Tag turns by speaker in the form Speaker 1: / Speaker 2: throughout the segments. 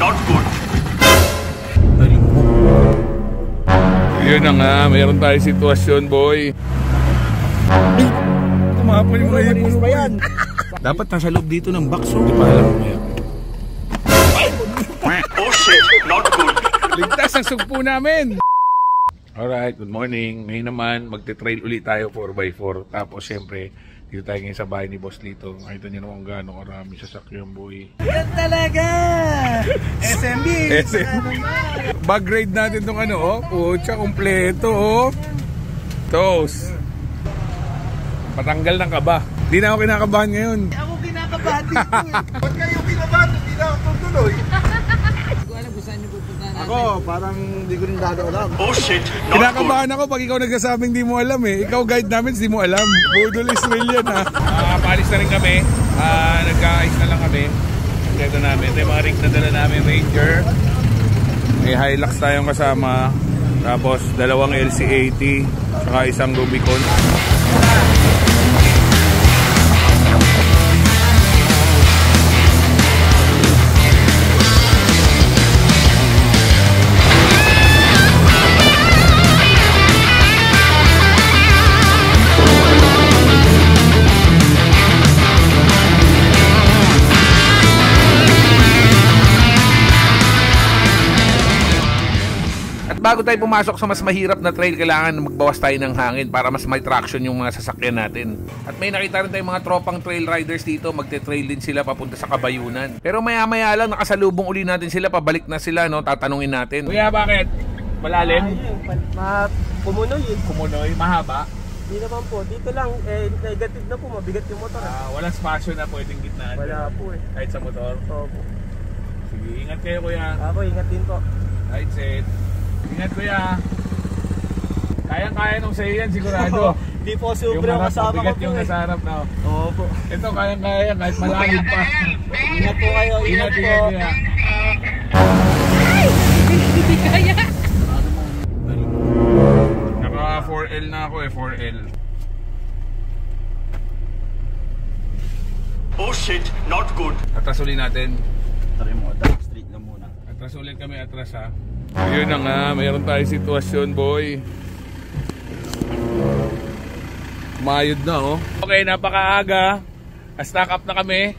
Speaker 1: not good.
Speaker 2: Yun na nga, mayroon tayo sitwasyon, boy. Tumapon yung mga ipuno pa yan. Dapat nasa loob dito ng box, oh. Di pa alam mo yan.
Speaker 1: Oh shit, not good.
Speaker 2: Ligtas ang sugpo namin. Alright, good morning. Ngayon naman, magte-trail ulit tayo 4x4. Tapos, syempre, dito tayo ngayon sa bahay ni Boss Lito. Nakita niyo naman gano'ng karami sasakyan, boy.
Speaker 3: Yan talaga! SMB!
Speaker 2: Bag ride natin tong ano, oh. Pucha, kompleto, oh. Toast. Patanggal ng kaba. Hindi na ako kinakabahan ngayon.
Speaker 3: Ako kinakabahan dito eh.
Speaker 4: Ba't kayo kinabahan? Hindi na ako tutuloy.
Speaker 3: Hindi ko alam kung saan yung pupunta natin.
Speaker 4: Ako, parang hindi ko rin dado alam.
Speaker 1: Oh shit, not good.
Speaker 2: Kinakabahan ako pag ikaw nagsasabing di mo alam eh. Ikaw guide namin, di mo alam. Budol Israel yan ha. Palis na rin kami. Nagka-ice na lang kami. Ito namin. Ito yung mga rig na dala namin. Ranger. May Hilux tayong kasama. Tapos dalawang LC80. Saka isang Rubicon. Bago tayo pumasok sa mas mahirap na trail, kailangan magbawas tayo ng hangin para mas may traction yung mga sasakyan natin. At may nakita rin tayong mga tropang trail riders dito, magte-trail din sila papunta sa Kabayunan. Pero maya-maya lang, nakasalubong uli natin sila, pabalik na sila, no? Tatanungin natin. Kuya, bakit? Malalim?
Speaker 5: Kumunoy eh.
Speaker 2: Kumunoy? Mahaba?
Speaker 5: Hindi naman po. Dito lang, negative na po. Mabigat yung motor.
Speaker 2: Walang spasyo na pwedeng gitnaan.
Speaker 5: Wala po eh.
Speaker 2: Kahit sa motor?
Speaker 5: Opo.
Speaker 2: Sige, ingat kayo kuya.
Speaker 5: Ako, ingat din po.
Speaker 2: Right, set. Ingat kuya. Kayang-kaya nung sa'yo yan sigurado.
Speaker 5: Di po sobra yung kasama ko po
Speaker 2: yung
Speaker 5: eh.
Speaker 2: nasa harap na.
Speaker 5: Opo.
Speaker 2: Ito kayang-kaya yan kahit malalim pa.
Speaker 5: Ingat po kayo. Ingat po.
Speaker 2: Kuya.
Speaker 3: Hindi kaya.
Speaker 2: Naka 4L na ako eh, 4L.
Speaker 1: Oh shit, not good.
Speaker 2: Atras ulit natin.
Speaker 4: Tari mo, straight na muna.
Speaker 2: Atras ulit kami, atras ha. Ayun na nga, mayroon tayong sitwasyon, boy. Mayod na, oh. Okay, napakaaga. Stack up na kami.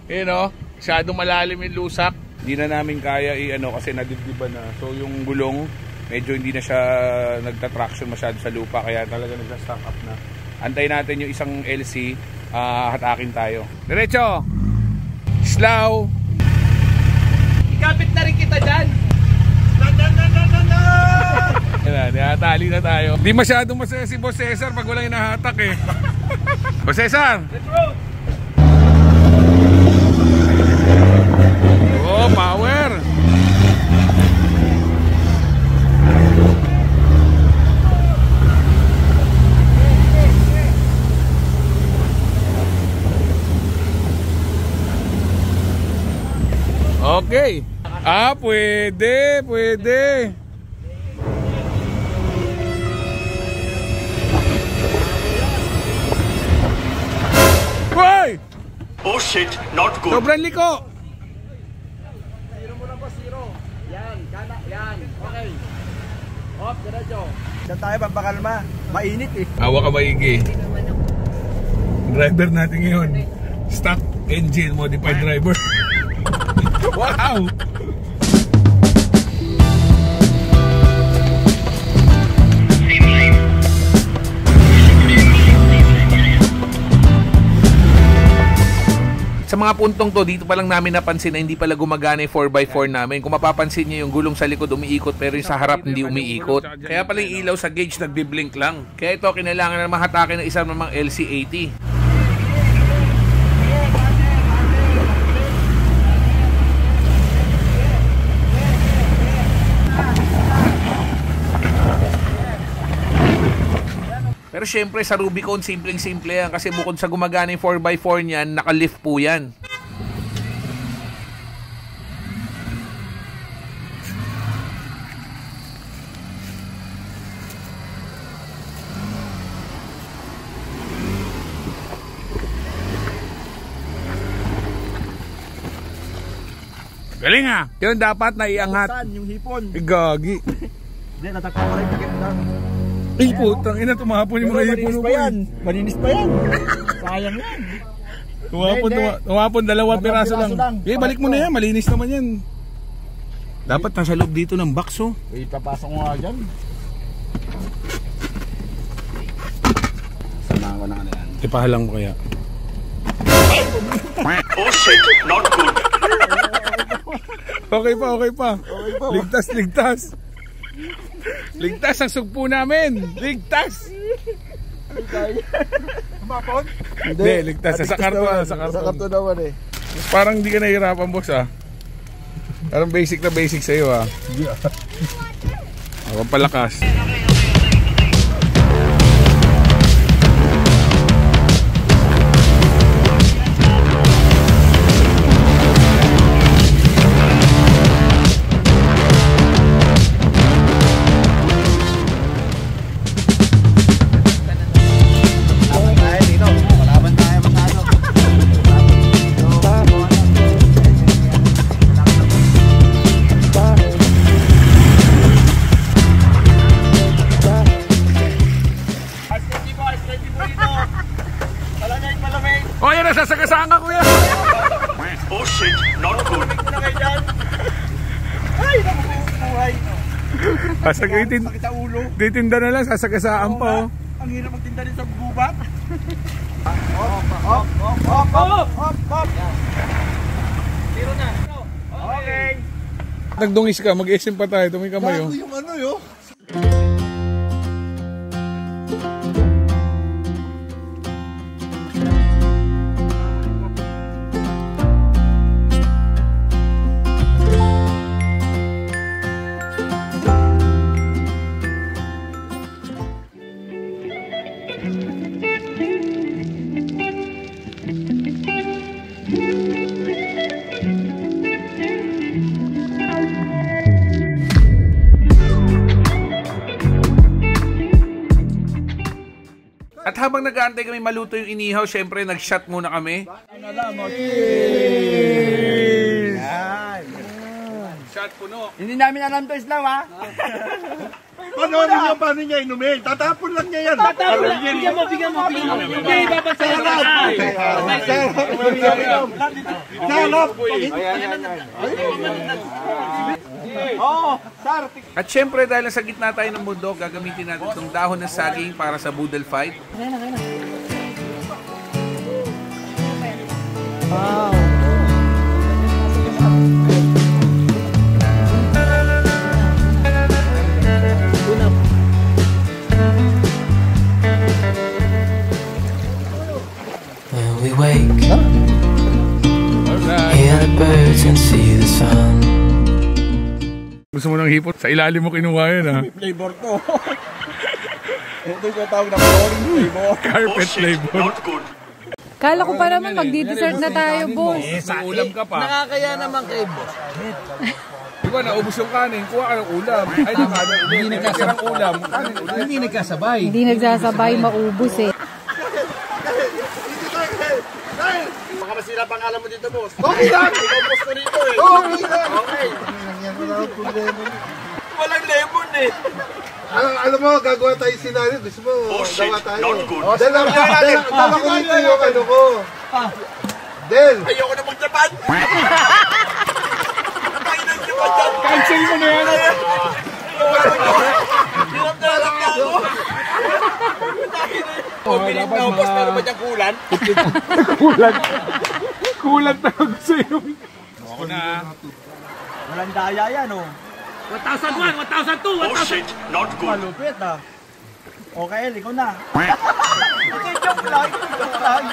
Speaker 2: Ayun, oh. Masyadong malalim yung lusak. Hindi na namin kaya i-ano kasi nadibdiban na. So, yung gulong, medyo hindi na siya nagtatraction masyado sa lupa. Kaya talaga nagsa-stack up na. Antayin natin yung isang LC. Hatakin tayo. Diretso! Slow!
Speaker 3: Ikapit na rin kita dyan.
Speaker 2: Yan, natali na tayo. Di masyadong masaya si Boss Cesar pag walang hinahatak eh. Boss Cesar!
Speaker 3: Let's go!
Speaker 2: Oh, power! Okay. Pwede, pwede. Hoy!
Speaker 1: Oh shit, not good.
Speaker 2: Sobrang liko.
Speaker 5: Zero muna po, zero. Yan, kana, yan. Okay. Hop, diretso.
Speaker 4: Diyan tayo, pampakalma. Mainit eh.
Speaker 2: Awa ka maigi. Driver natin ngayon. Stock engine modified driver. Wow! Sa mga puntong to, dito pa lang namin napansin na hindi pala gumagana yung 4x4 namin. Kung mapapansin nyo, yung gulong sa likod umiikot pero yung sa harap hindi umiikot. Kaya pala yung ilaw sa gauge nagbiblink lang. Kaya ito, kinailangan na mahatakin ng isang namang LC80. Pero syempre sa Rubicon, simpleng-simple yan. Kasi bukod sa gumagana yung 4x4 niyan, naka-lift po yan. Galing ah. Yun dapat na iangat.
Speaker 4: Saan yung hipon?
Speaker 2: Gagi.
Speaker 4: Hindi, natakpa ko rin. Takip lang.
Speaker 2: Ay putang ina, tumahapon yung mga hipon mo.
Speaker 4: Malinis pa yan. Sayang yan.
Speaker 2: Tumahapon, dalawang piraso lang. Eh, balik mo na yan, malinis naman yan. Dapat nasa loob dito ng box oh.
Speaker 4: Ipapasok ko nga dyan. Sanahan ko na ano yan.
Speaker 2: Ipahalang ko kaya.
Speaker 1: Oh shit, not good.
Speaker 2: Okay pa. Ligtas. Ligtas ang sugpo namin. Ligtas.
Speaker 4: Kumapon?
Speaker 2: Hindi, ligtas. Sa karton.
Speaker 4: Sa karton naman eh.
Speaker 2: Parang hindi ka nahihirapan, boss ah. Parang basic na basic sa'yo ah. Ako palakas. Oh, yan, nasasagasaan ka, kuya.
Speaker 1: Oh shit, not good.
Speaker 4: Ay, nabubuhay.
Speaker 2: Basta
Speaker 4: Sakit sa ulo.
Speaker 2: titinda na lang, sasagasaan pa oh.
Speaker 4: Ang hirap magtinda rin sa gubat. Hop.
Speaker 3: Zero na.
Speaker 4: Okay.
Speaker 2: Nagdungis ka, mag-SM pa tayo, tuming kamay oh.
Speaker 4: Yung ano yun?
Speaker 2: At habang nag-aantay kami maluto yung inihaw, syempre nag-shot muna kami. Shot puno.
Speaker 4: Hindi namin alam to, Islam ha? Paano niya inumin? Tatapon lang niya yan.
Speaker 3: Bigyan mo. Hindi, babasahin ka.
Speaker 4: Salop!
Speaker 2: At syempre dahil sa gitna tayo ng bundok, gagamitin natin itong dahon ng saging para sa boodle fight.
Speaker 6: When we wake, hear the birds and see the sun.
Speaker 2: Gusto mo ng hipot? Sa ilalim mo kinuha yan ha.
Speaker 4: Flavor to. Ito yung tawag na flooring flavor.
Speaker 1: Oh
Speaker 2: Carpet
Speaker 1: shit,
Speaker 2: flavor.
Speaker 1: not good.
Speaker 7: Kala ko pa naman magdi-dessert na tayo, boss.
Speaker 2: Sa ulam ka pa.
Speaker 3: Nakakaya naman kay boss.
Speaker 2: Di ba naubos yung kanin? Kuha ka ng ulam. Ay, hindi nagkasabay ulam.
Speaker 3: Hindi nagkasabay.
Speaker 7: Hindi nagsasabay, maubos eh.
Speaker 4: Baka masira pangalan mo dito, boss. Okay lang! Ikaw boss ko rito eh. Okay lang! Okay. Walang lemon eh.
Speaker 8: Alam mo, gagawa tayo sinari. Gusto mo,
Speaker 1: Oh shit,
Speaker 8: gawa tayo.
Speaker 1: not good.
Speaker 8: Dala ko dito yung ano ko. Del!
Speaker 4: Ayoko na mag-Japan.
Speaker 2: Cancel mo na yan.
Speaker 4: Hirap na lang na ako. Pilit na boss, meron ba diyang kulan?
Speaker 2: Kulang talaga sa'yo. Ako na.
Speaker 4: Walang daya yan oh.
Speaker 3: 1,001, 1,002,
Speaker 1: Oh shit, not good.
Speaker 4: Malupit ah. Okay, ikaw na. Hindi, joke lang.
Speaker 2: Saan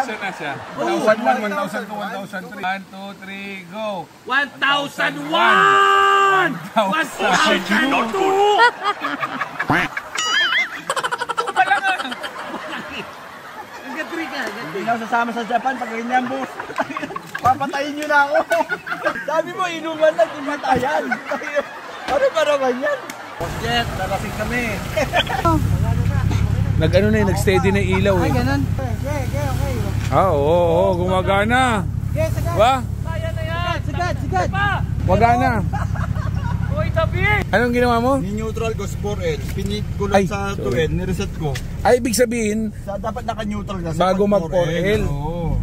Speaker 2: na siya? 1,001, 1,002, 1,003. 1, 2, 3, go.
Speaker 3: 1,001!
Speaker 1: Oh shit, not good.
Speaker 3: Nag-3 ka.
Speaker 4: Hindi na ako sasama sa Japan pag ganyan, boss. Papatayin nyo na ako. Sabi mo, inuman lang, timatayan. Ano ba naman yan? Boss Jet, nalasing kami.
Speaker 2: Nag-ano na yun, nag-steady na yung ilaw eh.
Speaker 7: Ay, ganun.
Speaker 2: Oo, gumagana.
Speaker 7: Yes, sagad.
Speaker 2: Ba?
Speaker 3: Kaya na yan!
Speaker 7: Sagad.
Speaker 3: Pa!
Speaker 2: Magana.
Speaker 3: Uy, tabi!
Speaker 2: Anong ginawa mo?
Speaker 4: Ni-neutral ko 4L. Pinit ko
Speaker 2: Ay,
Speaker 4: lang sa
Speaker 2: sorry.
Speaker 4: 2L. Nireset ko.
Speaker 2: Ay, ibig sabihin,
Speaker 4: Dapat naka-neutral ka.
Speaker 2: bago mag 4L.
Speaker 4: Oo.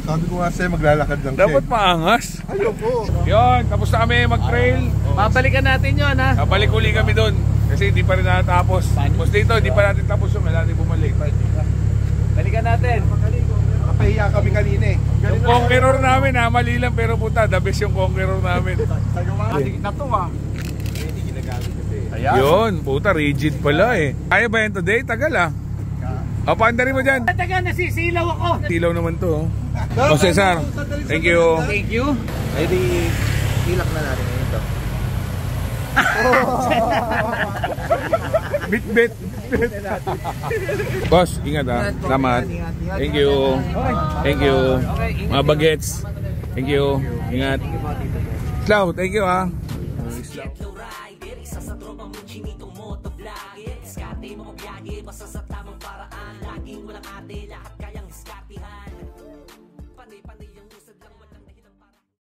Speaker 8: Sabi ko nga sa'yo, maglalakad lang siya.
Speaker 2: dapat maangas.
Speaker 8: Ayoko.
Speaker 2: Yun, tapos na kami mag-trail.
Speaker 3: Babalikan natin yun, ha?
Speaker 2: Kabalik uli kami doon. Kasi hindi pa rin natapos. Tapos dito, hindi pa natin tapos yung natin bumalik.
Speaker 3: Balikan natin.
Speaker 8: Nakapahiya kami kanina eh.
Speaker 2: Yung conqueror namin ha, mali lang pero puta, the best yung conqueror namin.
Speaker 4: Na to ah.
Speaker 2: Yun, puta, rigid pala eh. Kaya ba yan today? Tagal ah. O, paanda rin mo dyan.
Speaker 3: Taga, nasisilaw ako.
Speaker 2: Silaw naman to. O, Cesar, thank you.
Speaker 3: Thank you.
Speaker 8: Ay di, hilak na natin ngayon to.
Speaker 2: Bit. Boss, ingat ha. Salamat. Thank you. Thank you. Mga bagets. Thank you. Ingat. Slaw, thank you ha. Slaw.